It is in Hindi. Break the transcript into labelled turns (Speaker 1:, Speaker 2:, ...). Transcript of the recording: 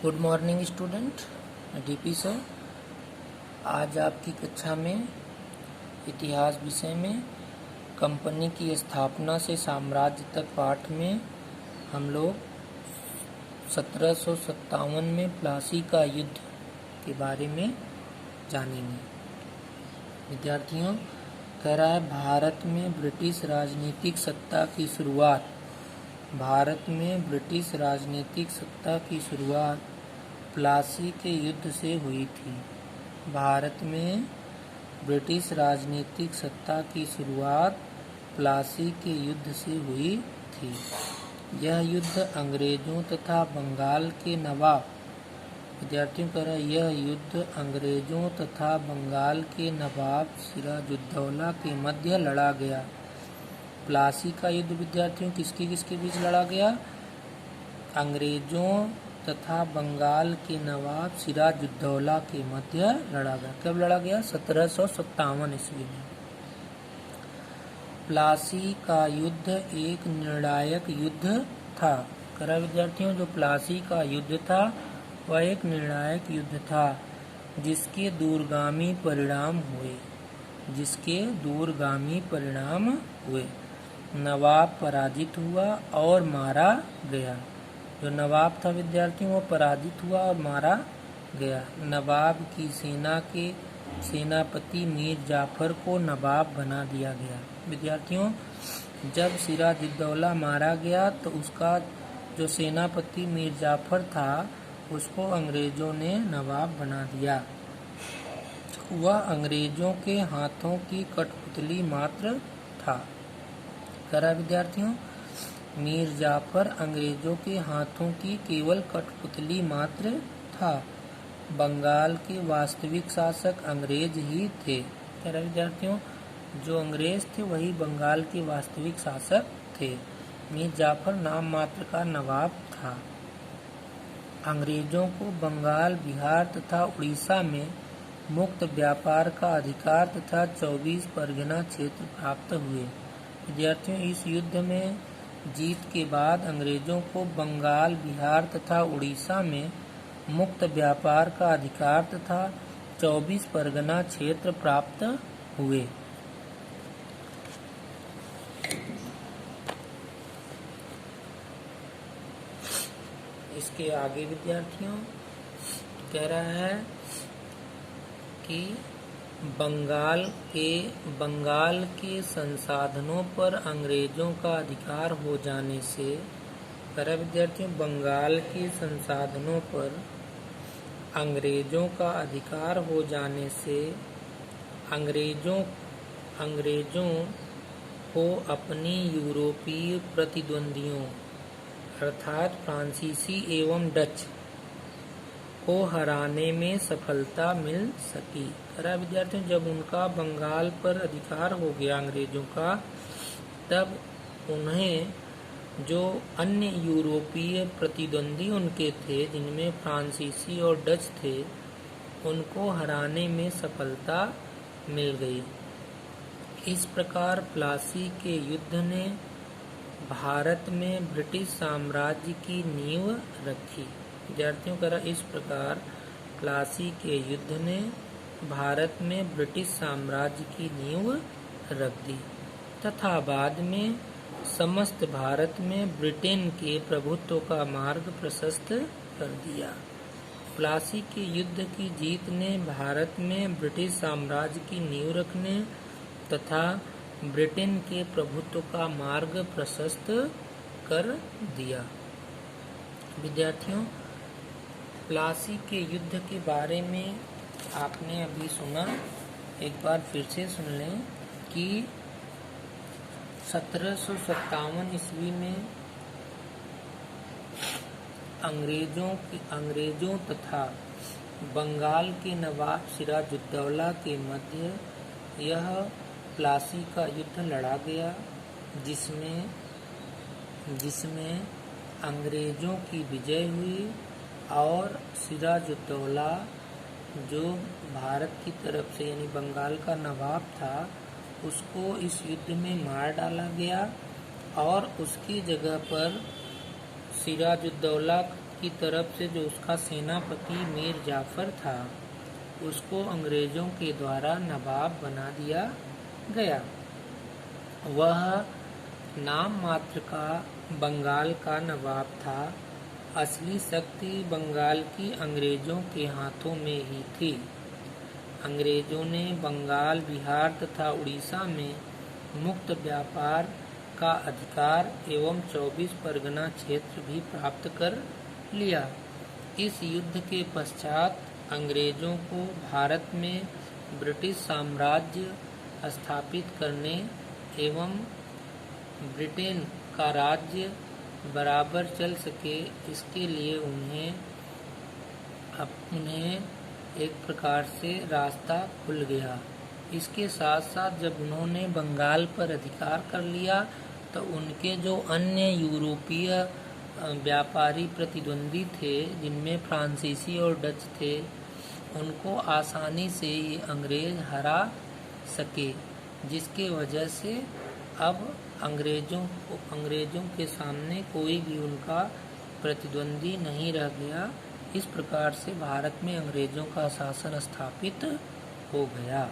Speaker 1: Good morning student, DP sir. आज आपकी कक्षा में इतिहास विषय में कंपनी की स्थापना से साम्राज्य तक पाठ में हम लोग 1757 में प्लासी का युद्ध के बारे में जानेंगे। विद्यार्थियों, कह रहा है भारत में ब्रिटिश राजनीतिक सत्ता की शुरुआत। भारत में ब्रिटिश राजनीतिक सत्ता की शुरुआत प्लासी के युद्ध से हुई थी। भारत में ब्रिटिश राजनीतिक सत्ता की शुरुआत प्लासी के युद्ध से हुई थी। यह युद्ध अंग्रेजों तथा बंगाल के नवाब, विद्यार्थियों कह रहा है यह युद्ध अंग्रेजों तथा बंगाल के नवाब सिराजुद्दौला के मध्य लड़ा गया। प्लासी का युद्ध विद्यार्थियों किसके बीच लड़ा गया? अंग्रेजों तथा बंगाल के नवाब सिराजुद्दौला के मध्य लड़ा गया। कब लड़ा गया? 1757 ईस्वी में। प्लासी का युद्ध एक निर्णायक युद्ध था। करा विद्यार्थियों, जो प्लासी का युद्ध था वह एक निर्णायक युद्ध था जिसके दूरगामी परिणाम हुए। नवाब पराजित हुआ और मारा गया। जो नवाब था विद्यार्थियों वो पराजित हुआ और मारा गया। नवाब की सेना के सेनापति मीर जाफर को नवाब बना दिया गया। विद्यार्थियों, जब सिराजुद्दौला मारा गया तो उसका जो सेनापति मीर जाफर था उसको अंग्रेजों ने नवाब बना दिया। वह अंग्रेजों के हाथों की कठपुतली मात्र था। करा विद्यार्थियों, मीर जाफर अंग्रेजों के हाथों की केवल कठपुतली मात्र था। बंगाल के वास्तविक शासक अंग्रेज ही थे। करा विद्यार्थियों, जो अंग्रेज थे वही बंगाल के वास्तविक शासक थे। मीर जाफर नाम मात्र का नवाब था। अंग्रेजों को बंगाल, बिहार तथा उड़ीसा में मुक्त व्यापार का अधिकार तथा 24 परगना क्षेत्र प्राप्त हुए। विद्यार्थियों, इस युद्ध में जीत के बाद अंग्रेजों को बंगाल, बिहार तथा उड़ीसा में मुक्त व्यापार का अधिकार तथा 24 परगना क्षेत्र प्राप्त हुए। इसके आगे विद्यार्थियों कह रहा है कि बंगाल के संसाधनों पर अंग्रेजों का अधिकार हो जाने से, करा विद्यार्थियों, बंगाल के संसाधनों पर अंग्रेजों का अधिकार हो जाने से अंग्रेजों को अपनी यूरोपीय प्रतिद्वंदियों अर्थात फ्रांसीसी एवं डच को हराने में सफलता मिल सकी। करा विद्यार्थियों, जब उनका बंगाल पर अधिकार हो गया अंग्रेजों का, तब उन्हें जो अन्य यूरोपीय प्रतिद्वंदी उनके थे जिनमें फ्रांसीसी और डच थे, उनको हराने में सफलता मिल गई। इस प्रकार प्लासी के युद्ध ने भारत में ब्रिटिश साम्राज्य की नींव रखी। विद्यार्थियों करा, इस प्रकार प्लासी के युद्ध ने भारत में ब्रिटिश साम्राज्य की नींव रख दी तथा बाद में समस्त भारत में ब्रिटेन के प्रभुत्व का मार्ग प्रशस्त कर दिया। प्लासी के युद्ध की जीत ने भारत में ब्रिटिश साम्राज्य की नींव रखने तथा ब्रिटेन के प्रभुत्व का मार्ग प्रशस्त कर दिया। विद्यार्थियों, प्लासी के युद्ध के बारे में आपने अभी सुना, एक बार फिर से सुन लें कि 1757 ईस्वी में अंग्रेजों तथा बंगाल के नवाब सिराजुद्दौला के मध्य यह प्लासी का युद्ध लड़ा गया, जिसमें अंग्रेजों की विजय हुई और सिराजुद्दौला जो भारत की तरफ से यानी बंगाल का नवाब था उसको इस युद्ध में मार डाला गया और उसकी जगह पर सिराजुद्दौला की तरफ से जो उसका सेनापति मीर जाफर था, उसको अंग्रेजों के द्वारा नवाब बना दिया गया। वह नाम मात्र का बंगाल का नवाब था। असली शक्ति बंगाल की अंग्रेजों के हाथों में ही थी। अंग्रेजों ने बंगाल, बिहार तथा उड़ीसा में मुक्त व्यापार का अधिकार एवं 24 परगना क्षेत्र भी प्राप्त कर लिया। इस युद्ध के पश्चात अंग्रेजों को भारत में ब्रिटिश साम्राज्य स्थापित करने एवं ब्रिटेन का राज्य बराबर चल सके, इसके लिए उन्हें एक प्रकार से रास्ता खुल गया। इसके साथ साथ जब उन्होंने बंगाल पर अधिकार कर लिया तो उनके जो अन्य यूरोपीय व्यापारी प्रतिद्वंदी थे, जिनमें फ्रांसीसी और डच थे, उनको आसानी से ये अंग्रेज हरा सके, जिसके वजह से अब अंग्रेजों के सामने कोई भी उनका प्रतिद्वंदी नहीं रह गया। इस प्रकार से भारत में अंग्रेजों का शासन स्थापित हो गया।